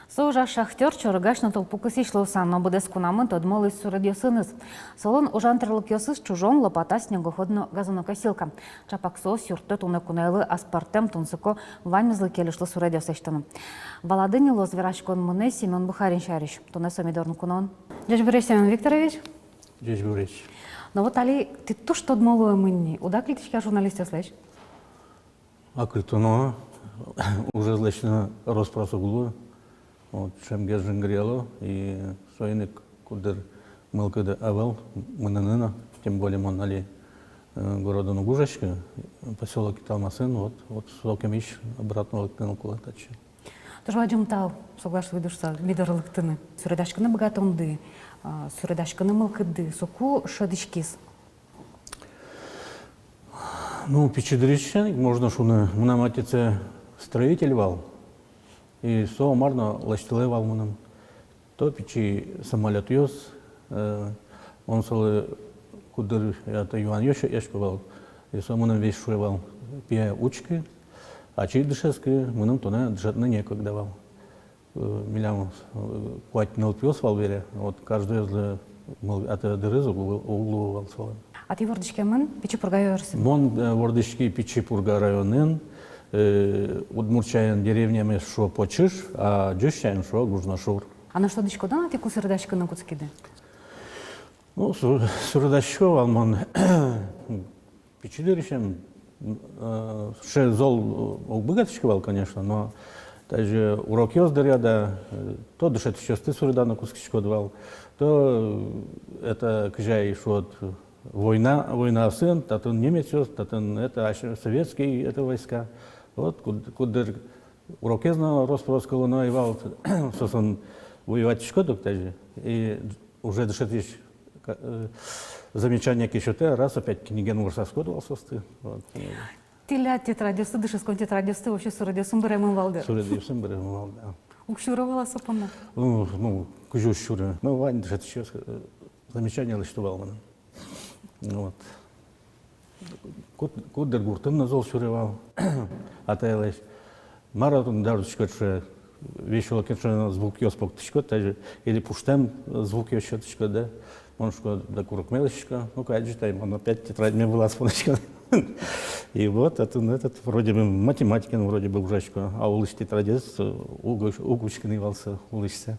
Сожа шахтер чоргашна толпуку сишлосан, но буде скунамент одмолись сурадіосинис. Солон ужантерлик йосис чужом лопата снегоходно газонокосилка. Чапак сос юрты туны кунайлы аспартем тунсыко ванмезлы келішлы сурадіосештаны. Баладыни лоз верашкон мыне Семен Бухарин шариш. Туны сомидорн кунон. Дядь Борис Семен Викторович? Дядь Борис. Но вот али, ты то что одмолуя мынни? Уда клитичка журналистя слышь? А клитуно уже злачно распросугло. Вот, чем гержин грело, и свойник, куда мелкода авел, мынанына, тем более монали города Нугужечка, поселок Талмасын, вот Сокемич обратно лыктын кулатачи. Тоже вадим тал, соглашу видушса, лидер лыктыны. Суредашканы богатонды, суредашканы мелкоды, соку шадышкис. Ну, печедричен, можно шуны, мнаматице строитель вал. И со марно лаштылы валманым. То печи самолет ёс, он солы кудыр это юан ёшо яшпывал. И со мыным весь шуевал пия учки, а чи дышески мыным тоне дышатны некогда вал. Милям куатныл пёс вал бере, вот каждый из это дырызы углу вал солы. А ты вордышке мын печи пурга ёрсын? Мон вордышки печи пурга районын, Удмурчайын деревнями шо почиш, а джущайын шо гужнашур. А на что дышкодан, а ты кусырдашканы куцкиды? Ну, сурдашко алман печидерищем ше зол убыгатышкивал, конечно, но даже урок ёздаряда, то дышать еще ты сурдана кускичко давал, то это кжай шо война сын, татын немец ёз, татын это советские это войска. Вот куда уроки знал, распроскал, но и вал, сосон воевать шкодок даже. И уже дышать замечание кишоте, раз опять книген урса скодовал состы. Ты ля тетрадиосты, дыши скон тетрадиосты, вообще сурадиосым берем валды. Сурадиосым берем валды. Укшуровала сопона. Ну, кужу шура. Ну, Вань дышать еще замечание лиштовал મને. Вот. Кудер гуртын назол шуревал, атайлаш. Маратон даручка, что весело, конечно, звук ёспок тычко, или пуштем звук еще тычко, да. Он что, да курок мелочка, ну, как читаем, он опять тетрадь мне была споночка. И вот этот вроде бы математикин, вроде бы ужачка, а улыч тетрадец, угучкин вался, улычся.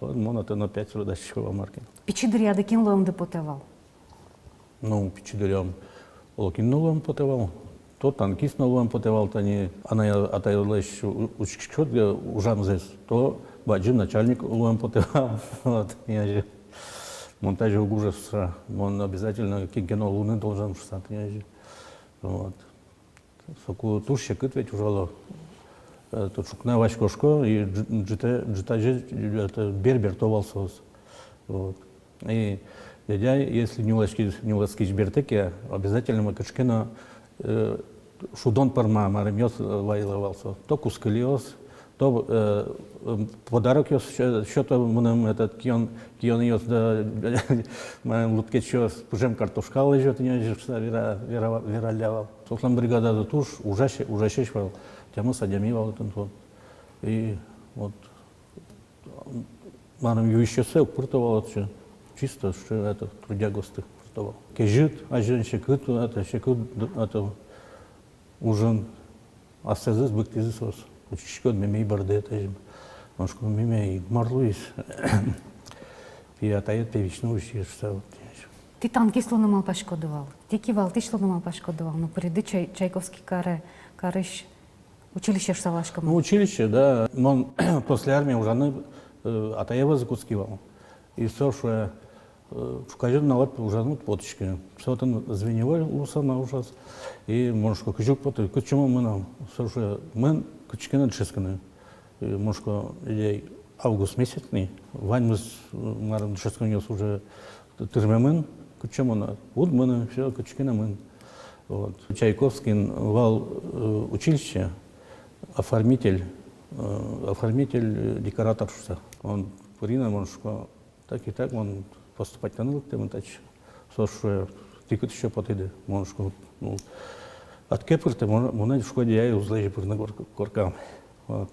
Вот, он это опять родачковал марки. Печидыряды кинлоем депутевал? Ну, печидырям. Локин новым потевал, то танкист новым потевал, то не, она отайлась учкшот, ужам здесь, то баджин начальник новым потевал, вот, я же, монтаже угужаса, он обязательно кино луны должен шстать, я же, вот. Соку тушь ведь ужало, тут шукна вачкошко, и джитаже, это бербер товался, вот, и дядя, если не уласкич бертеке, обязательно мы качкина шудон парма маремьёс вайловался. То кускалиос, то подарок ёс, что-то мы этот кион ёс да мы лутке чё пужем картошка лежит, не вера лявал. Сослам бригада за туш уже шешвал, тему садямивал этот вот. И вот марем еще сел пуртовал отче. Чисто, что это трудягосты портовал. Кежит, а женщина это ужин, а сезес быктизис ос. Учишко мимей барды это же, ножку мимей марлуис. Пиатает певичну учишь вот. Ты танкист лунамал пашкодовал, ты кивал, ты шлунамал пашкодовал, но переды Чайковский карыш училище шсалашка. Ну училище, да. Он после армии уже Атаева закускивал. И все, что в каждом налад уже поточки. Все это звеневое усана ужас. И может как жук потом. Почему мы нам? Все, что мы кучкины дшесканы. Может идей август месячный. Вань мы с маром дшесканы уже термемен. Почему на? Вот мы все кучкины мы. Вот. Чайковский вал училище, оформитель декоратор. Он Пырина, моншко, так и так, он поступать таныл, тем тач, сошу, тикут еще потыды, моншко, ну, от кепырты, монать в шкоде я и узлежи пырна коркам. Вот.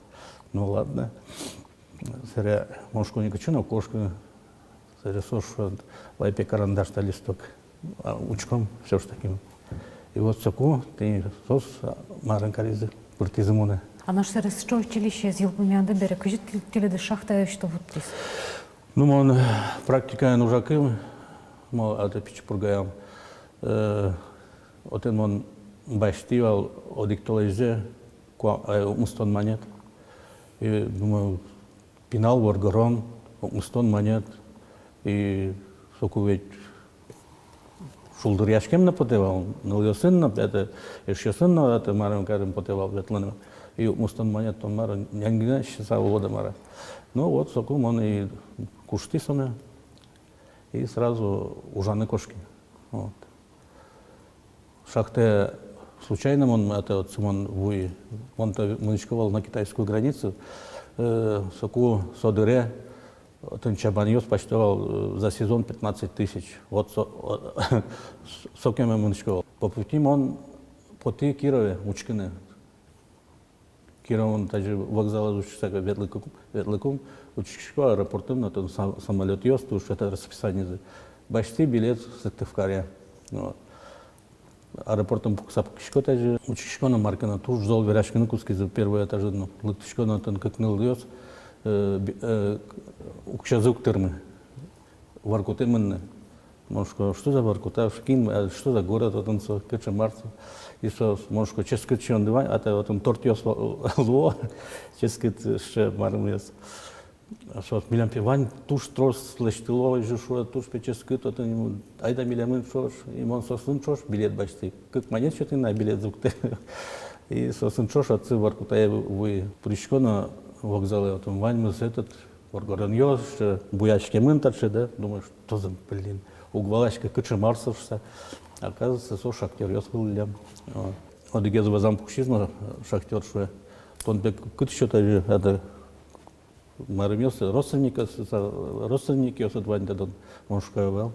Ну ладно. Сыря, моншко не качу на кошку, сыря сошу, лайпе карандаш-то листок, а учком все ж таким. И вот соку, ты сос, маран каризы, пыртизмуны. А наш сервис что училище с Елпумианды берег, кажет теледы шахта, что вот здесь? Ну, он практика нужакым, мол, это пичпургаям. Отен он баштивал одиктолеже, умстон монет. И думаю, пинал воргорон, умстон монет. И соку ведь шулдыр яшкем напотевал, но ее сын, это еще сын, это марам карем потевал ветланом. И умстон монет, он мара, нянгина считал вода мара. Ну вот, сокум он и кушти соме, и сразу ужаны кошки. Вот. Шахте случайно он, это вот Симон Вуи, он-то муничковал на китайскую границу, соку содыре, он чабаньёс почтовал за сезон 15 тысяч. Вот сокем муничковал. По пути он поты Кирове, Учкины. Киров он даже вокзал учится ветлыком, учишко аэропортом на том самолет ёст, уж это расписание. Башти билет в Сыктывкаре. Аэропортом сапкишко даже учишко на маркана туж зол верашкины куски за первый этаж, ну лыктышко на тон как ныл ёст, укшазук тырмы, варкутымынны. Может, что за Воркута, Шкин, что за город, вот он со Качамарцев. И что, может, ческать чон два, а то вот он торт ёс лво, ческать ще марм ёс. Что, милям пивань, туш трос слештилова, жушуа, туш печескать, вот он, айда милямын шош, и он сосын шош, билет бачти. Как монет, что ты на билет звукте. И сосын шош, отцы Воркута, вы пришко на вокзале, вот он вань, мы этот, Воргорон ёс, буячки мынтарши, да, думаешь, что за, блин. Угвалашка Качамарцевшся, оказывается, со шахтер ёс был лям. Вот где завозам пукшизма шахтер шуе. Он бек кыт что-то это мармёс родственники ёс отвань дадон моншкавал.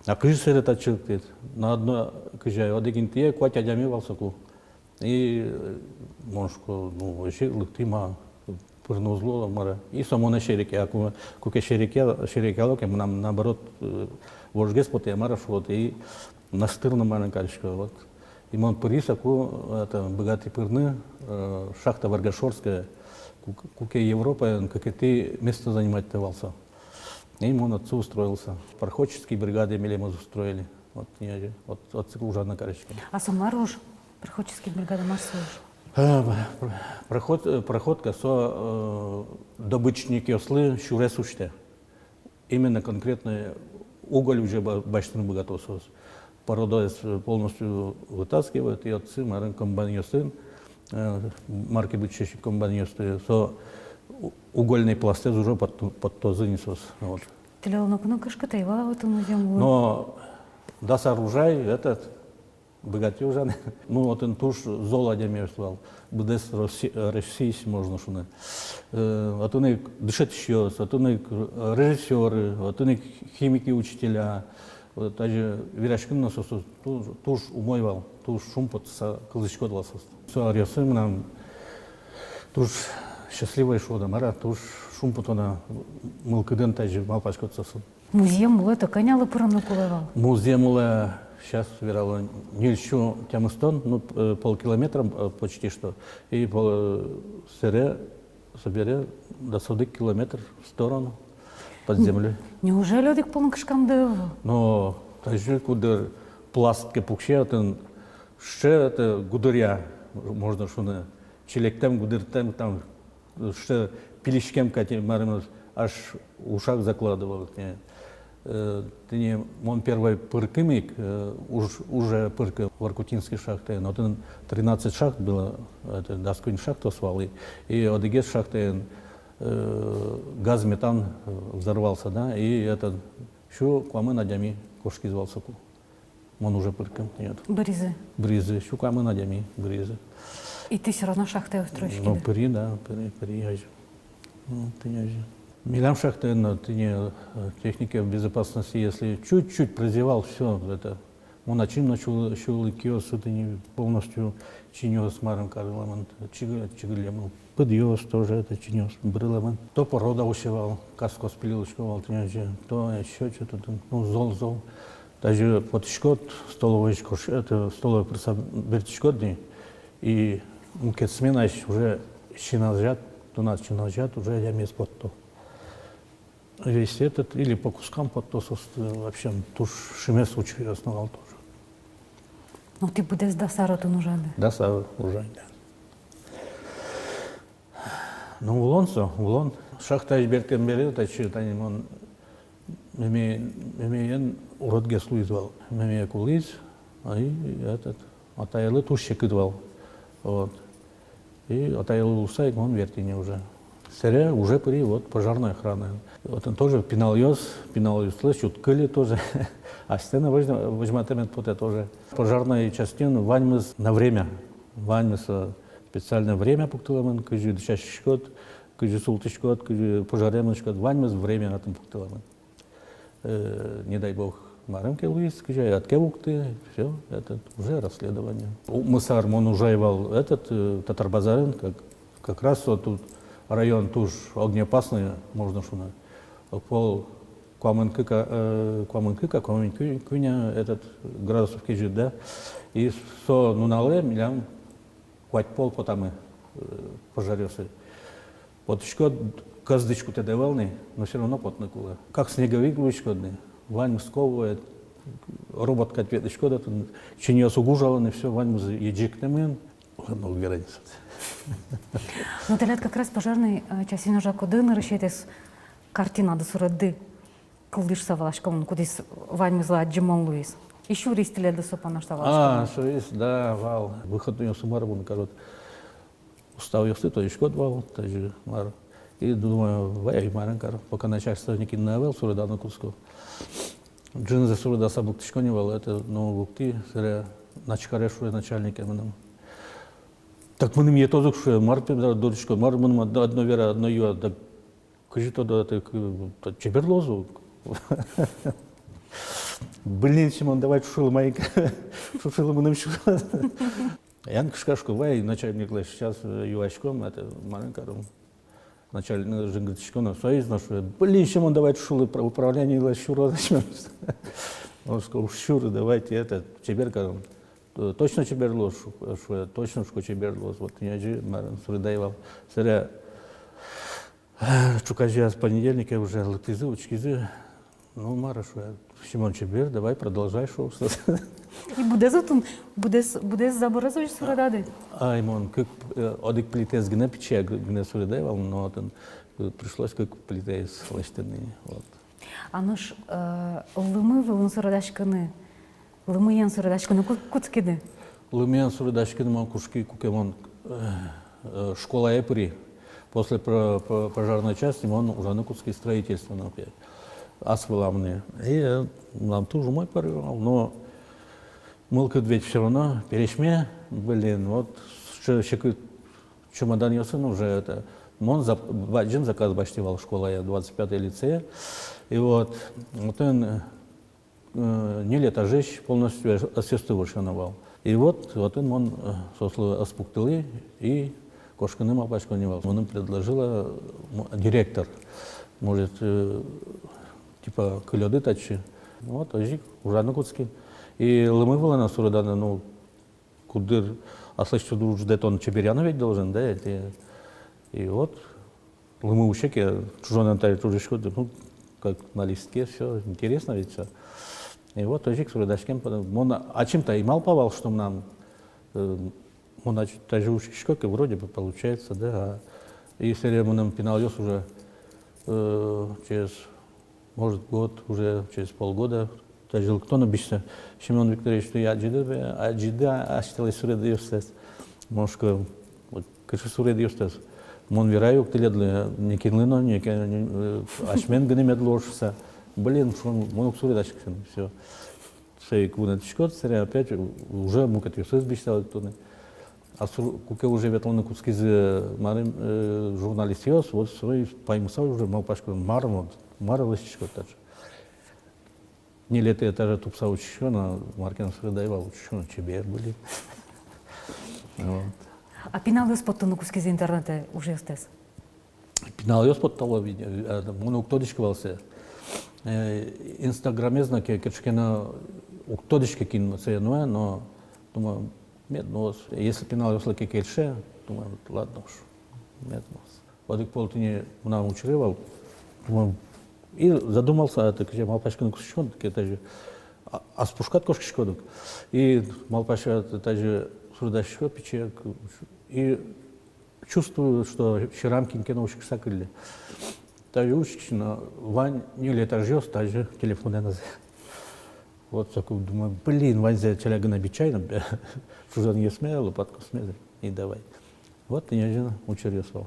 А кыш это чилтит. На одно кыжай одегинтие квать адями валсаку. И моншко, ну, вообще лыктима пырнузло мара. И само на шерике, а куке шерике локе нам наоборот вожгес поте марашот и настырно маленькачка вот. И мон пырисаку это богатый пырны шахта Варгашорская, куке Европа, как и ты место занимать давался. И мон отцу устроился. Пароходческие бригады имели мы устроили. Вот не вот цикл Жанна Карочка. А сама рожь, пароходческие бригады Марсуж. Проходка со добычники ослы щуре суште. Именно конкретно уголь уже бачный богатосос. Породоец полностью вытаскивает, и отцы, марин комбайнёсын, марки бычащий комбайнёсы, со угольный пластез уже под то занесос. Вот. Ну, кашка-то и вот он зиму. Но да сооружай этот богатый уже. Ну вот он туш золодями слал. Будес Российсь можно шуны. Вот он и дышать еще, вот он и режиссеры, вот он и химики учителя. Вот даже вирашкин насосу туш умойвал, туш шумпот с кылычко дласос. Все арьосым нам туш счастливый шода мара, туш шумпот она мылкыден таже малпачкотсосын. Музеем было это конялы пыраны кулевал. Музеем было сейчас верало нельчу тямыстон, ну полкилометра почти что, и по сере собере до 40 километров в сторону под землей. Неужели одик полный кашкамды? Но тажи куда пластки пукше, это ще это гудыря можно шуны челектем гудыртем там ще пилишкем кати марим аж ушах закладывал. Ты не мон первый пыркымик, уже пырка в Воркутинской шахте, но 13 шахт было, это досконь шахта свалы, и одегес шахты газ метан взорвался, да, и это еще квамы надями кошки звался, он уже пырком, нет. Бризы. Бризы, еще квамы надями, бризы. И ты все равно шахтой устроишь? Ну, пыри, да, пыри, яжи. Ну, ты яжи. Милям шахтен, техники безопасности, если чуть-чуть прозевал, все, это, он начал начал киос, это не полностью чинес маром карламан, чиглемал. Подъез тоже это чинес, брыломан. То порода ушивал, каско спилилочковал, то еще что-то, ну, зол. Даже под шкот, столовый присоб бертишкотный, и мукет смена уже щеназжат, то нас щеназжат, уже я мест под то. Весь этот, или по кускам под то, вообще, туш шемес учил основал тоже. Ну, ти буде з Дасароту нужади. Да, уже, да. Ну, улон. Шахта изберкен берет, а че, тани, он, мемеен урод геслу извал. Мемея кулиз, а и этот, атайлы тушек идвал. Вот. И атайлы усайк, он вертине уже. Серия уже при, вот, пожарная охрана. Вот он тоже пинал слышь, уткали тоже. А стена возьматемет поте тоже. Пожарная частина ваньмыз на время. Ваньмыз специальное время пуктыламын, күжі дышашышкот, күжі султышкот, күжі пожаремышкот. Ваньмыз время на этом пуктыламын. Не дай бог, марымке Луис, күжі атке пукты, все, это уже расследование. Мысар, он ужаивал этот Татарбазарын, как раз вот тут район туж огнеопасный, можно шуна. Пол Куамынкыка, этот градусов кежит, да. И со нунале милям хвать пол потом пожарился. Вот еще каздычку ты давалный, но все равно потнакула. Как снеговик вышкодный, вань сковывает, робот катветочка, да, чинья сугужаланы, все, вань ежикнемен, много границ. Ну, телят как раз пожарний часів вже один решитись картина до суради, коли ж савалашком кудись ваньми зла Джимон Луис. І що рістіля до сопа наш савалашком? Что есть, да, вал. Выход у него суммаром, он, корот, устал я то еще вал, тоже мар. И думаю, вай, маренкар, пока начальство не киновал, сурада на куску. Джин за сурада сабук тишконивал, это, ну, букти, сыря, начкарешу начальника, так мы мне тоже что марпи дочка мар мы одно вера одно ю так кажи то да так чеберлозу блин Симон давай шул майк шул мы нам шул Ян кашкашку вай начальник сейчас юачком это маленькаром начальник жингачком союз наш блин Симон давай шул управление лащура он сказал шур давайте это чеберкаром. Точно чеберлоз, точно чеберлоз. Вот я же Суридаевал. Сыря чукажа с понедельника уже латызы, учкизы. Ну, Мара, что Симон Чебер, давай продолжай шоу. І буде заборазович сурадади? А, Имон, как одик плитез гне пече, гне Суридаевал, но пришлось как плитез ластяные. Вот. А ну ж, лими вилун сурадашкани. Лымыян сурадашканы куцкиды. Лымыян сурадашканы ман кушки кукемон школа Эпри. После пожарной части он уже на куцкие строительства опять. Асфаламные. И нам тоже мой порывал, но мылка ведь все равно перешме, блин, вот чемодан ясын уже это. Он один заказ баштивал школа, я 25-й лицей. И вот он не лето жечь, полностью ассистывал шановал. И вот он сослал аспуктылы и кошканым обачканивал. Он им предложила директор, может, типа кылёды тачи. Вот, ажик, ужаныкутский. И лымывала на сурадана, ну, кудыр, а слышь, что уж где-то он Чеберяна ведь должен, да, и вот, лымы ущеки, чужой наталь, ну, как на листке, все, интересно ведь все. И вот тоже Сурадашкем, а чем-то и мал повал, что нам, он даже ушки вроде бы получается, да, и если мы нам пинал уже через, может, год, уже через полгода, даже кто набишься, Семен Викторович, что я аджида, аштелы Сурады юстес, может, каши Сурады юстес, мон вераю, ты ледли, не кинлино, не ашмен гнемет ложься. Блин, монок Сурадашкин, все. Шейк вунет шкот, опять уже мукат юсес бишал кто-то. куке уже ветланы кускизе марым журналист ёс, вот свой паймысал уже малпашку марылыш чикотаж. Не лето этаже тупса учащена, Маркин Средаева учащена, чебер были. А пинал споттуну кускизе интернете уже стес? Пинал ёс под того видео, он уктодишкивался. Инстаграме знаки, кечкена уктодишки кинуться, но думаю, меднос. Если пинал ёс лаки кельше, думаю, ладно уж, меднос. Вот и полтине нам учревал, думаю, и задумался, это где малпашка кусочкон, это же, а спушкат кошки шкодок. И малпаша это же сурдащего печек. И чувствую, что черамкин киношек сакали. Даже учишься, Вань не лето жёс, даже телефон на. Вот такой думаю, блин, Вань за челяга на бичайном, что не смеял, лопатку смеял, и давай. Вот неожиданно учересовал.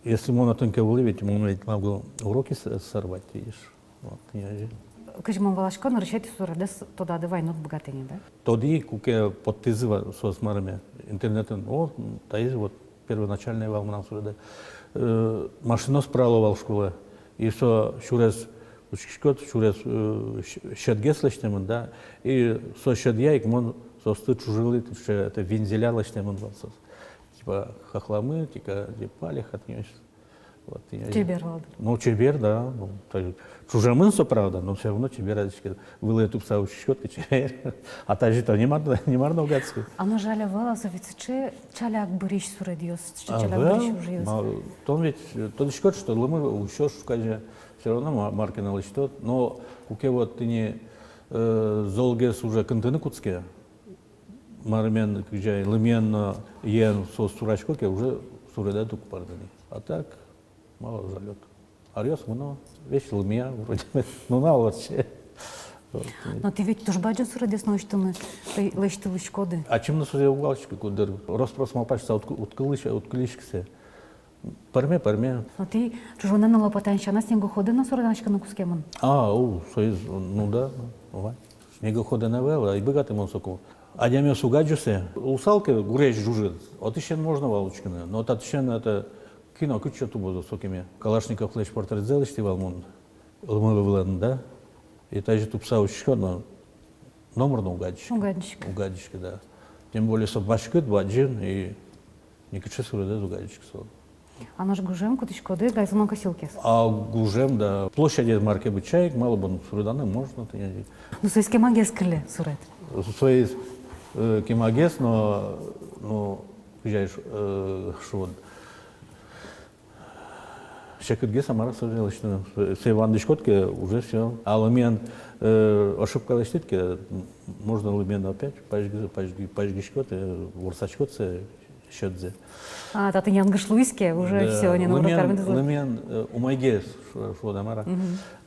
Если можно тонко уловить, можно ведь могу уроки сорвать, видишь. Вот неожиданно. Кажемо Валашко, но решайте сурадес туда давай нот богатыни, да? Тоді, куке подтизива соцмерами интернетом, о, та есть вот первоначальная волна сюда. Машина справила в школе, и что через учкот, через щадге слышнем, да, и со щадьяик мон со стыд чужили, что это вензеля лышнем волсос. Типа хохламы, типа депали, хатнешь. Вот, Чебер, ладно. Ну, чебер, да. Ну, чужемынсо, правда, но все равно чебер, вылы тупса учкот, чебер. А та же-то не марно угадски. А ну жаля волосовицы, че чаляк буриш сурадиос, че чаляк буриш уже есть? То ведь, то счет, что лымы еще шукаже, все равно маркина лычтот, но куке вот ты не золгес уже контыны куцке, мармен, где лымен ен со сурачкоке уже сурада тук пардани. А так, мало жалет. Арьос, ну, вещь лымия, вроде, ну, на вообще. Но ты ведь тоже баджан сурадес, но что мы лечты шкоды. А чем на суде угалочки, куда роспрос малпачца откулишксе? Парме. Но ты чужона на лопатанща, на снегоходы на сураданщика на кускемон. Союз, ну да, давай. Снегоходы навела, и богатый монсоку. А я меня сугаджусе, усалки гуреч жужит, от еще можно валучкина, но от еще это кино, что тут буду сокими. Калашников флеш портрет сделали, что валмон, лмовый влен, да? И та же тупса учишка, но номер на угадчик. Угадчик, да. Тем более, что башкет, баджин, и не каче сурады угадчик сон. А наш гужем, куда шкоды, газоно косилки. А гужем, да. Площади марки бычаек, мало бы сурданы можно, ты не. Ну, со скемагес крыле, сурет. Свои кемагес, но, приезжаешь, что Шекетге самара сожалела, что с Иван Дышкотке уже все. А лумен ошибка лыштитке, можно лумен опять пажгишкот, ворсачкот щетзе. А, та ты не ангошлуйске, уже все, не на руках. Лумен умайгес, что дамара,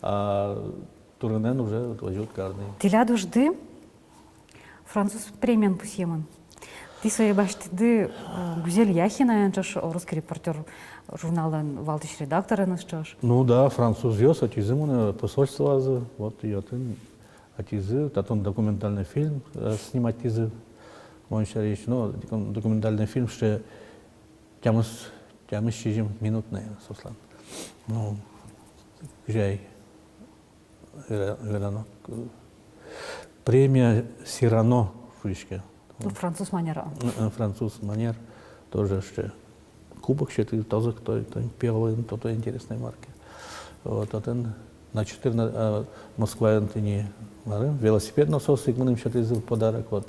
а турнен уже возьмет карный. Ты лядужды француз премиан пусьеман. Ты своей баштыды Гузель Яхина, русский репортер журнала «Валтыш редактора», Ну да, француз вез, а тизы посольство, вот ее а тизы, татон документальный фильм снимать тизы, можно речь, но документальный фильм, что тямы щижим минутные, сослан. Ну, жай, премия Сирано, шишке. Француз манер. Француз манер тоже что кубок что ты тоже кто первый то интересной марки. Вот один на 14 Москва не велосипед насос мы им что-то из подарок вот.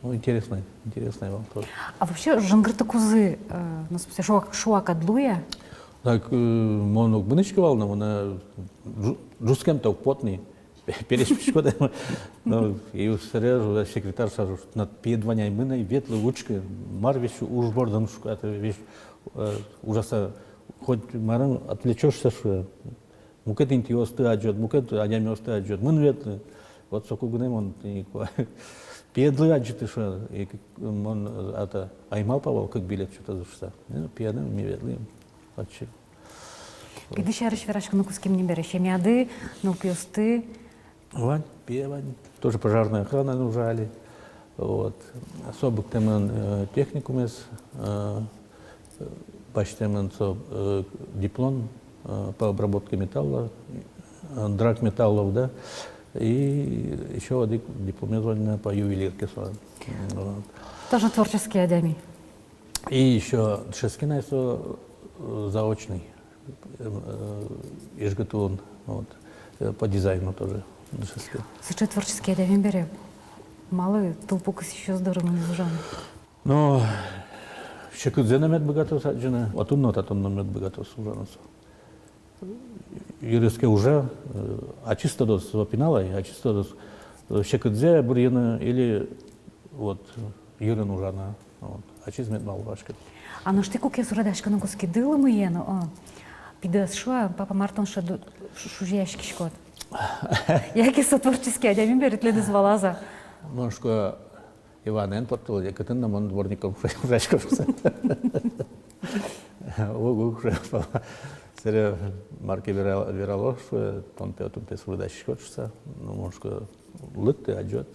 Ну интересный вам тоже. А вообще жангрта кузы нас шуакадлуя? Так монок бынычкивал на жускем то потный. Перешпичко, и сразу секретарь сразу над педваняй мыной ветлы учки марвищу уж бордан это вещь ужаса хоть маран отвлечешься что мукет интиосты аджот мукет адямиосты аджот мын ветлы вот сокугнем он никакой педлы аджоты что и он это аймал павал как билет что-то за что пьяным ми ветлы вообще Kiedy się rozświerasz na kuskiem nie bierze, miady, no piosty. Вань, певань, тоже пожарная охрана нужали. Вот. Особо темен техникумес, баштемен диплом по обработке металла, драг металлов, да, и еще один дипломирование по ювелирке. Вот. Тоже творческие адами. И еще шескина заочный, изготовлен, вот, по дизайну тоже. Сейчас творческие адами берем. Мало толпукас еще здорово не зужан. Но ще кудзена мед богато саджена, отунно мед богато сужаноса. Юриске уже, а чисто до свапинала, а чисто до ще кудзе бурьена или вот юрин ужана, вот, а чисто мед малвашка. А ну ж ти куки сурадашка на куски дили моє, ну, о, піде що, папа Мартон ще шужяшки шкод. Які со творческие адами берет люди звалаза? Мошко Иванен портал, я катын на мон дворником жачков. Уже серия марки вирало, что он пятым песвудащик хочется, ну мошко лыты аджет.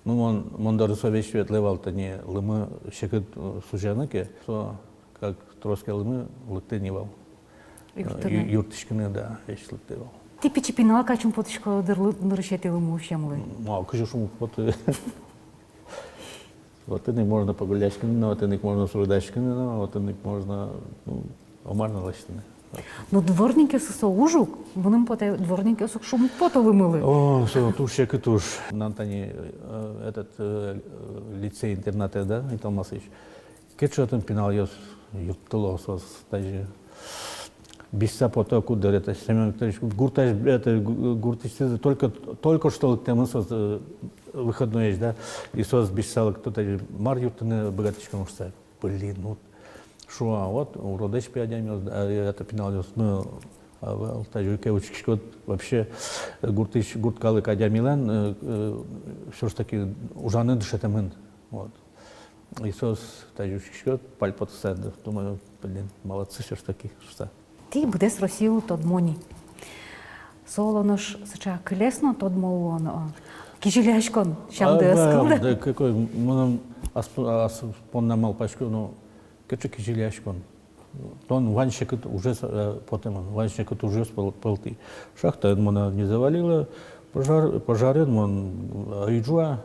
Ну мон даже совещает левал-то не лымы щекот сужаныки, что как троски лымы лыты не вал. Юртышкины, да, я лытывал. Ти печепинала качум потышко нарушетили му щемли. Мало, кажу, что вот не можно погулять, вот не можно срудачки, вот не можно, ну, омарно лачтины. Ну дворники со ужук, вони поте дворники со шум потоли мили. О, что туш, как и туш. На Антоне этот лицей-интернат, да, и там Масыч. Кетчу там пинал, я юптыло сос, даже без потоку дарит. Семен Викторович, гуртаж, это гуртаж, только что тема сос выходной есть, да, и сос бежал кто-то, Марью ты на богаточком уж блин, ну, шо, а вот, у родич пиадями, это пинал, ну, тажуйка учишкот вообще гурткалы кадямилан, все ж таки ужаны дышатамен, вот. И сос тажуйчишкот пальпот сад, думаю, блин, молодцы все ж таки, что. Ти буде з Росію тод моні. Солоно ж сача клесно тод молоно. Кижиляшкон, щам де скылда. Да, какой, мы аспоннам малпачку, ну, качу кижиляшкон. Он ванщик уже потом, ванщик уже полты. Шахта мона не завалила, пожарен мон Айджуа,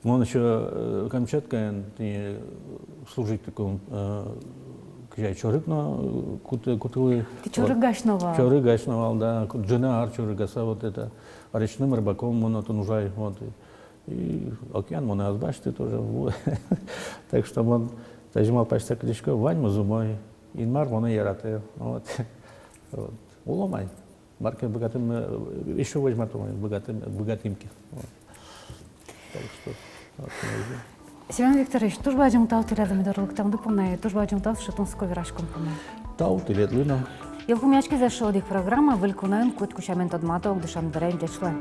мон еще Камчатка служить таком чорыкно кутылы. Ти чорыгашнова. Чорыгашнова, да, джина чорыгаса вот это, речным рыбаком мона нужай, вот. И океан мона азбашты тоже. Так что мон тажимал почти кличко ваньма зумой, инмар мона яраты, вот. Уломай. Марка богатым, еще возьмет богатымки. Так что, вот, Семен Викторович, туж бачимо тав ти рядом дорог там допомне, туж бачимо тав, що тон сковірашком помне. Тау, ти летлина. Я в хумячки за що одих програма, виконуємо кутку шамент одматок, душам дерев дячле.